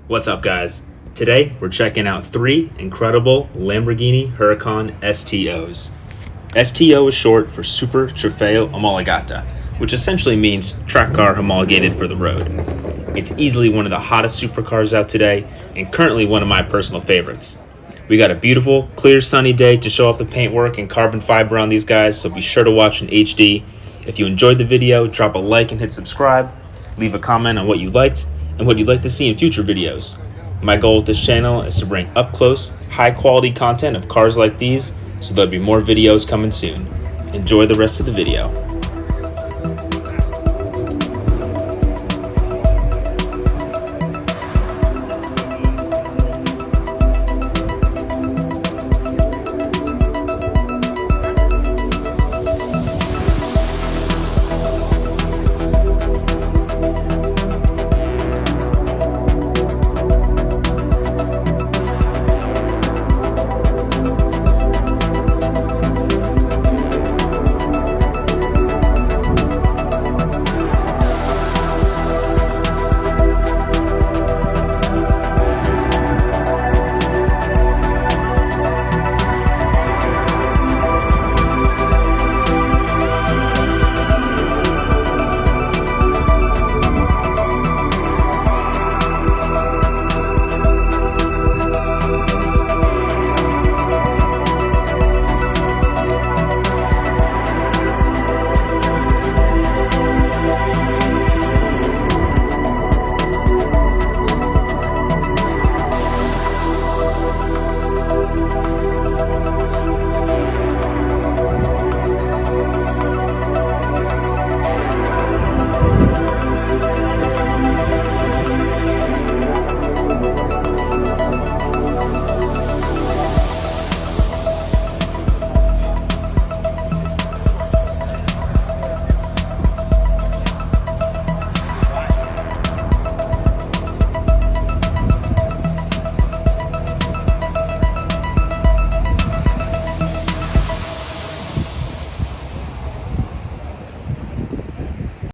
What's up, guys? Today we're checking out three incredible Lamborghini Huracan STOs. STO is short for Super Trofeo Omologata, which essentially means track car homologated for the road. It's easily one of the hottest supercars out today and currently one of my personal favorites. We got a beautiful, clear, sunny day to show off the paintwork and carbon fiber on these guys, so be sure to watch in HD. If you enjoyed the video, drop a like and hit subscribe. Leave a comment on what you liked and what you'd like to see in future videos. My goal with this channel is to bring up close, high quality content of cars like these, so there'll be more videos coming soon. Enjoy the rest of the video.